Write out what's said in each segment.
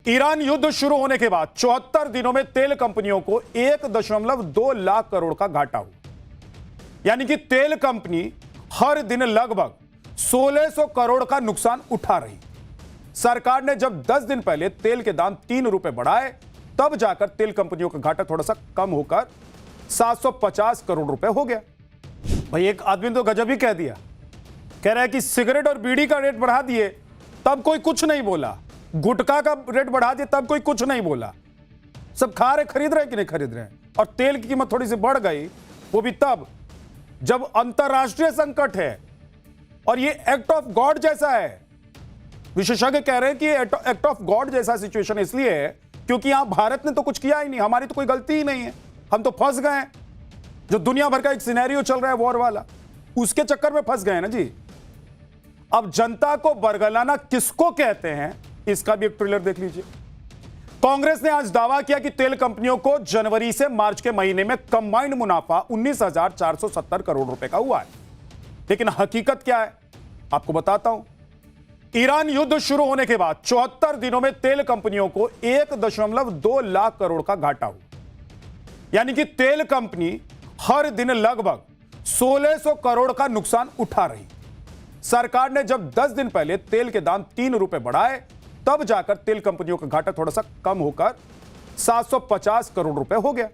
Iran युद्ध शुरू होने के बाद 74 दिनों में तेल कंपनियों को 1.2 लाख करोड़ का घाटा हुआ। यानी कि तेल कंपनी हर दिन लगभग 1600 करोड़ का नुकसान उठा रही। सरकार ने जब 10 दिन पहले तेल के दाम 3 रुपए बढ़ाए, तब जाकर तेल कंपनियों का घाटा थोड़ा सा कम होकर 750 करोड़ रुपए हो गया। भाई एक आदमी तो गजब ही कह दिया, कह रहा है कि सिगरेट और बीड़ी का रेट बढ़ा दिए तब कोई कुछ नहीं बोला, गुटखा का रेट बढ़ा दिया तब कोई कुछ नहीं बोला, सब खा रहे, खरीद रहे कि नहीं खरीद रहे। और तेल की कीमत थोड़ी सी बढ़ गई, वो भी तब जब अंतरराष्ट्रीय संकट है और ये एक्ट ऑफ गॉड जैसा है। विशेषज्ञ कह रहे हैं कि एक्ट ऑफ गॉड जैसा सिचुएशन इसलिए है क्योंकि यहां भारत ने तो कुछ किया ही नहीं, हमारी तो कोई गलती ही नहीं है, हम तो फंस गए हैं। जो दुनिया भर का एक सिनेरियो चल रहा है वॉर वाला, उसके चक्कर में फंस गए ना जी। अब जनता को बरगलाना किसको कहते हैं, इसका भी एक ट्रेलर देख लीजिए। कांग्रेस ने आज दावा किया कि तेल कंपनियों को जनवरी से मार्च के महीने में कंबाइंड मुनाफा 19,470 करोड़ रुपए का हुआ है। लेकिन हकीकत क्या है आपको बताता हूं। ईरान युद्ध शुरू होने के बाद 74 दिनों में तेल कंपनियों को 1.2 लाख करोड़ का घाटा हुआ। यानी कि तेल कंपनी हर दिन लगभग 1600 करोड़ का नुकसान उठा रही। सरकार ने जब 10 दिन पहले तेल के दाम 3 रुपए बढ़ाए, तब जाकर तेल कंपनियों का घाटा थोड़ा सा कम होकर 750 करोड़ रुपए हो गया।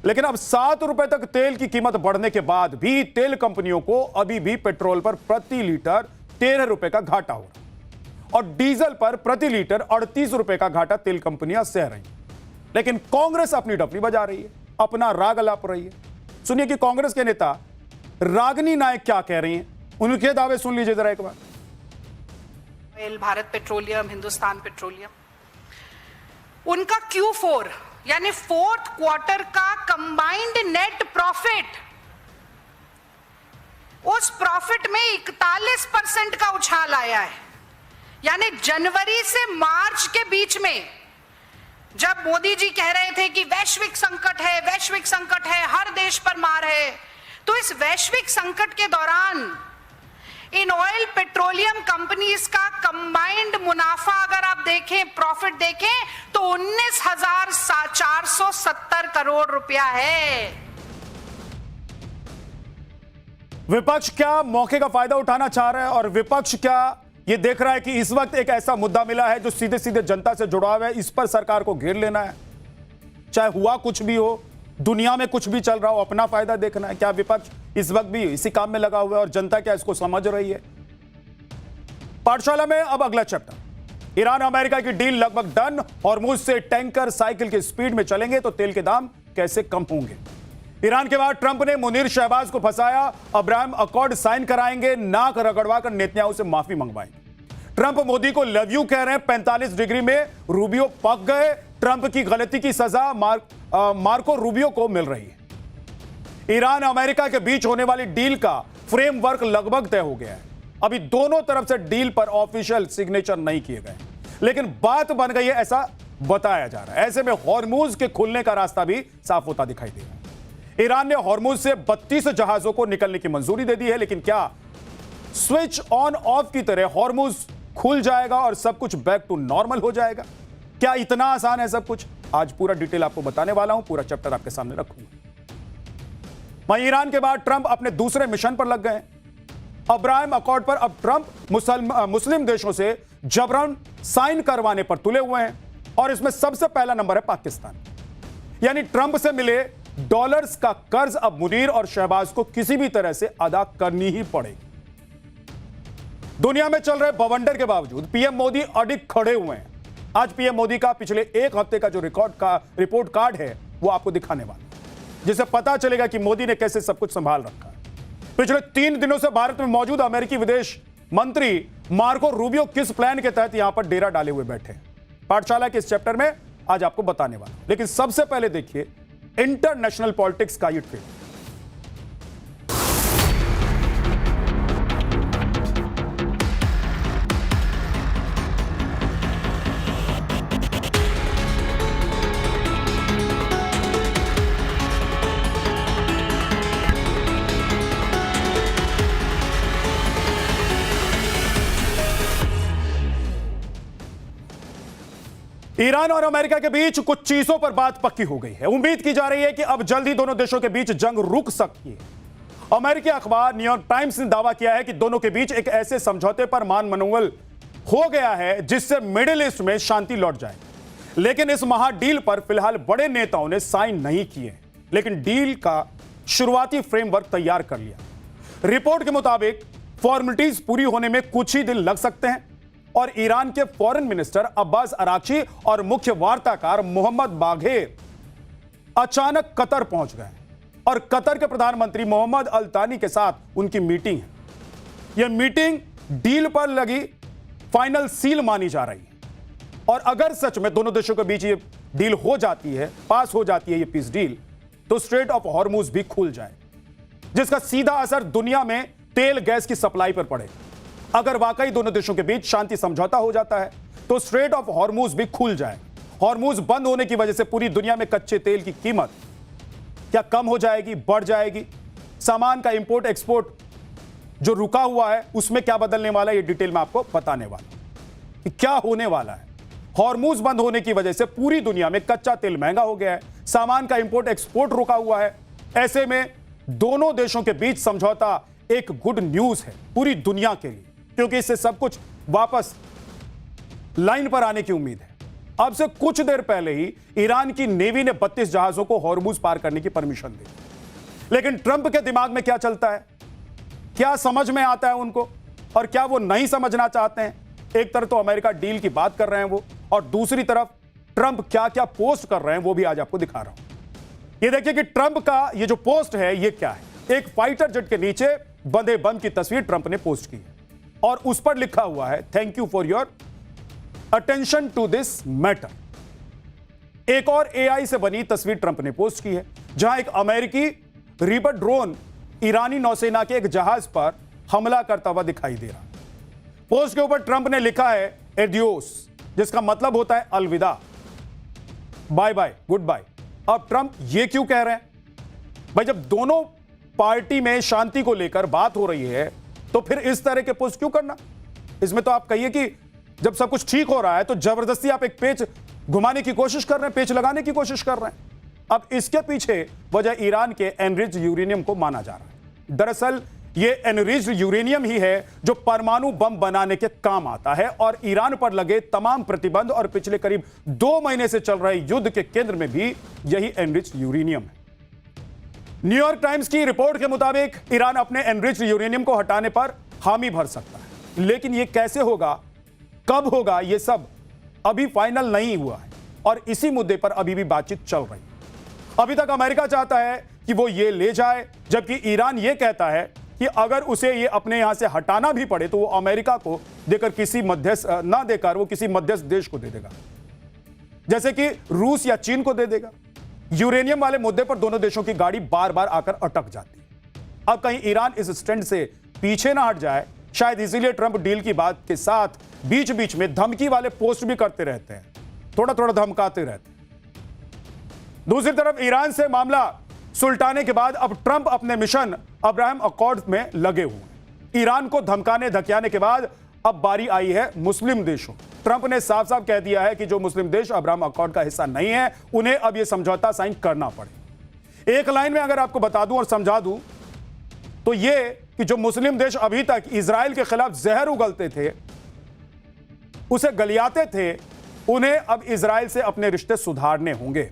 लेकिन अब 7 रुपए तक तेल की कीमत बढ़ने के बाद भी तेल कंपनियों को अभी भी पेट्रोल पर प्रति लीटर 13 रुपए का घाटा हो रहा और डीजल पर प्रति लीटर 38 रुपए का घाटा तेल कंपनियां सह रही। लेकिन कांग्रेस अपनी डफली बजा रही है, अपना राग अलाप रही है। सुनिए कि कांग्रेस के नेता रागिनी नायक क्या कह रही हैं, उनके दावे सुन लीजिए जरा एक बार। भारत पेट्रोलियम, हिंदुस्तान पेट्रोलियम, उनका Q4 यानी फोर्थ क्वार्टर का कंबाइंड नेट प्रॉफिट, उस प्रॉफिट में 41% का उछाल आया है। यानी जनवरी से मार्च के बीच में जब मोदी जी कह रहे थे कि वैश्विक संकट है, वैश्विक संकट है, हर देश पर मार है, तो इस वैश्विक संकट के दौरान इन ऑयल पेट्रोलियम कंपनीज का कंबाइंड मुनाफा अगर आप देखें, प्रॉफिट देखें, तो 19,470 करोड़ रुपया है। विपक्ष क्या मौके का फायदा उठाना चाह रहा है और विपक्ष क्या यह देख रहा है कि इस वक्त एक ऐसा मुद्दा मिला है जो सीधे सीधे जनता से जुड़ा हुआ है, इस पर सरकार को घेर लेना है। चाहे हुआ कुछ भी हो, दुनिया में कुछ भी चल रहा हो, अपना फायदा देखना है। क्या विपक्ष इस वक्त भी इसी काम में लगा हुआ है और जनता क्या इसको समझ रही है? पाठशाला में अब अगला चैप्टर। ईरान अमेरिका की डील लगभग डन, हॉर्मुज से टैंकर साइकिल की स्पीड में चलेंगे तो तेल के दाम कैसे कम होंगे। ईरान के बाद ट्रंप ने मुनीर शहबाज को फंसाया, अब्राहम अकॉर्ड साइन कराएंगे, नाक रगड़वा कर नेतन्याहू से माफी मंगवाएंगे। ट्रंप मोदी को लव यू कह रहे हैं, 45 डिग्री में रूबियो पक गए। ट्रंप की गलती की सजा मार्को रूबियो को मिल रही है। ईरान अमेरिका के बीच होने वाली डील का फ्रेमवर्क लगभग तय हो गया है। अभी दोनों तरफ से डील पर ऑफिशियल सिग्नेचर नहीं किए गए, लेकिन बात बन गई है ऐसा बताया जा रहा है। ऐसे में हॉर्मुज के खुलने का रास्ता भी साफ होता दिखाई दे रहा है। ईरान ने हॉर्मुज से 32 जहाजों को निकलने की मंजूरी दे दी है, लेकिन क्या स्विच ऑन ऑफ की तरह हॉर्मुज खुल जाएगा और सब कुछ बैक टू नॉर्मल हो जाएगा? क्या इतना आसान है सब कुछ? आज पूरा डिटेल आपको बताने वाला हूं, पूरा चैप्टर आपके सामने रखूंगा। वहीं ईरान के बाद ट्रंप अपने दूसरे मिशन पर लग गए हैं। अब्राहम अकॉर्ड पर अब ट्रंप मुस्लिम देशों से जबरन साइन करवाने पर तुले हुए हैं और इसमें सबसे पहला नंबर है पाकिस्तान। यानी ट्रंप से मिले डॉलर्स का कर्ज अब मुनीर और शहबाज को किसी भी तरह से अदा करनी ही पड़ेगी। दुनिया में चल रहे बवंडर के बावजूद पीएम मोदी अडिग खड़े हुए हैं। आज पीएम मोदी का पिछले एक हफ्ते का जो रिपोर्ट कार्ड है वो आपको दिखाने वाला, जिससे पता चलेगा कि मोदी ने कैसे सब कुछ संभाल रखा है। पिछले 3 दिनों से भारत में मौजूद अमेरिकी विदेश मंत्री मार्को रूबियो किस प्लान के तहत यहां पर डेरा डाले हुए बैठे हैं, पाठशाला के इस चैप्टर में आज आपको बताने वाला। लेकिन सबसे पहले देखिए इंटरनेशनल पॉलिटिक्स का ये ट्रेंड। ईरान और अमेरिका के बीच कुछ चीजों पर बात पक्की हो गई है। उम्मीद की जा रही है कि अब जल्द ही दोनों देशों के बीच जंग रुक सकती है। अमेरिकी अखबार न्यूयॉर्क टाइम्स ने दावा किया है कि दोनों के बीच एक ऐसे समझौते पर मान मनोवल हो गया है जिससे मिडिल ईस्ट में शांति लौट जाए। लेकिन इस महा डील पर फिलहाल बड़े नेताओं ने साइन नहीं किए, लेकिन डील का शुरुआती फ्रेमवर्क तैयार कर लिया। रिपोर्ट के मुताबिक फॉर्मेलिटीज पूरी होने में कुछ ही दिन लग सकते हैं और ईरान के फॉरेन मिनिस्टर अब्बास अराक्ची और मुख्य वार्ताकार मोहम्मद बाघेर अचानक कतर पहुंच गए और कतर के प्रधानमंत्री मोहम्मद अल तानी के साथ उनकी मीटिंग है। यह मीटिंग डील पर लगी फाइनल सील मानी जा रही है और अगर सच में दोनों देशों के बीच ये डील हो जाती है, पास हो जाती है ये पीस डील, तो स्ट्रेट ऑफ हॉर्मुज भी खुल जाए, जिसका सीधा असर दुनिया में तेल गैस की सप्लाई पर पड़ेगा। अगर वाकई दोनों देशों के बीच शांति समझौता हो जाता है तो स्ट्रेट ऑफ हॉर्मुज भी खुल जाए। हॉर्मुज बंद होने की वजह से पूरी दुनिया में कच्चे तेल की कीमत क्या कम हो जाएगी, बढ़ जाएगी? सामान का इंपोर्ट एक्सपोर्ट जो रुका हुआ है उसमें क्या बदलने वाला है, ये डिटेल में आपको बताने वाला कि क्या होने वाला है। हॉर्मुज बंद होने की वजह से पूरी दुनिया में कच्चा तेल महंगा हो गया है, सामान का इंपोर्ट एक्सपोर्ट रुका हुआ है। ऐसे में दोनों देशों के बीच समझौता एक गुड न्यूज है पूरी दुनिया के लिए, क्योंकि इससे सब कुछ वापस लाइन पर आने की उम्मीद है। अब से कुछ देर पहले ही ईरान की नेवी ने 32 जहाजों को हॉर्मुज पार करने की परमिशन दी, लेकिन ट्रंप के दिमाग में क्या चलता है, क्या समझ में आता है उनको और क्या वो नहीं समझना चाहते हैं। एक तरफ तो अमेरिका डील की बात कर रहे हैं वो, और दूसरी तरफ ट्रंप क्या क्या पोस्ट कर रहे हैं वो भी आज आपको दिखा रहा हूं। ये देखिए कि ट्रंप का ये जो पोस्ट है ये क्या है। एक फाइटर जेट के नीचे बंदे बम की तस्वीर ट्रंप ने पोस्ट की है और उस पर लिखा हुआ है thank you for your attention to this matter. एक और एआई से बनी तस्वीर ट्रंप ने पोस्ट की है जहां एक अमेरिकी रीपर ड्रोन ईरानी नौसेना के एक जहाज पर हमला करता हुआ दिखाई दे रहा। पोस्ट के ऊपर ट्रंप ने लिखा है एडियोस, जिसका मतलब होता है अलविदा, बाय बाय, गुड बाय। अब ट्रंप ये क्यों कह रहे हैं भाई? जब दोनों पार्टी में शांति को लेकर बात हो रही है तो फिर इस तरह के पोस्ट क्यों करना? इसमें तो आप कहिए कि जब सब कुछ ठीक हो रहा है तो जबरदस्ती आप एक पेच घुमाने की कोशिश कर रहे हैं, पेच लगाने की कोशिश कर रहे हैं। अब इसके पीछे वजह ईरान के एनरिच्ड यूरेनियम को माना जा रहा है। दरअसल ये एनरिच्ड यूरेनियम ही है जो परमाणु बम बनाने के काम आता है और ईरान पर लगे तमाम प्रतिबंध और पिछले करीब 2 महीने से चल रहे युद्ध के केंद्र में भी यही एनरिच्ड यूरेनियम है। न्यूयॉर्क टाइम्स की रिपोर्ट के मुताबिक ईरान अपने एनरिच्ड यूरेनियम को हटाने पर हामी भर सकता है, लेकिन यह कैसे होगा, कब होगा, यह सब अभी फाइनल नहीं हुआ है और इसी मुद्दे पर अभी भी बातचीत चल रही है। अभी तक अमेरिका चाहता है कि वो ये ले जाए, जबकि ईरान ये कहता है कि अगर उसे ये अपने यहां से हटाना भी पड़े तो वो अमेरिका को देकर किसी मध्यस्थ ना देकर वो किसी मध्यस्थ देश को दे देगा, जैसे कि रूस या चीन को दे देगा। यूरेनियम वाले मुद्दे पर दोनों देशों की गाड़ी बार बार आकर अटक जाती है। अब कहीं ईरान इस स्टैंड से पीछे ना हट जाए, शायद इसीलिए ट्रंप डील की बात के साथ बीच बीच में धमकी वाले पोस्ट भी करते रहते हैं, थोड़ा थोड़ा धमकाते रहते हैं। दूसरी तरफ ईरान से मामला सुलटाने के बाद अब ट्रंप अपने मिशन अब्राहम अकॉर्ड में लगे हुए हैं। ईरान को धमकाने धकियाने के बाद अब बारी आई है मुस्लिम देशों। ट्रंप ने साफ साफ कह दिया है कि जो मुस्लिम देश अब्राहम अकॉर्ड का हिस्सा नहीं है उन्हें अब यह समझौता साइन करना पड़े। एक लाइन में अगर आपको बता दूं और समझा दूं तो यह कि जो मुस्लिम देश अभी तक इजराइल के खिलाफ जहर उगलते थे, उसे गलियाते थे, उन्हें अब इजराइल से अपने रिश्ते सुधारने होंगे।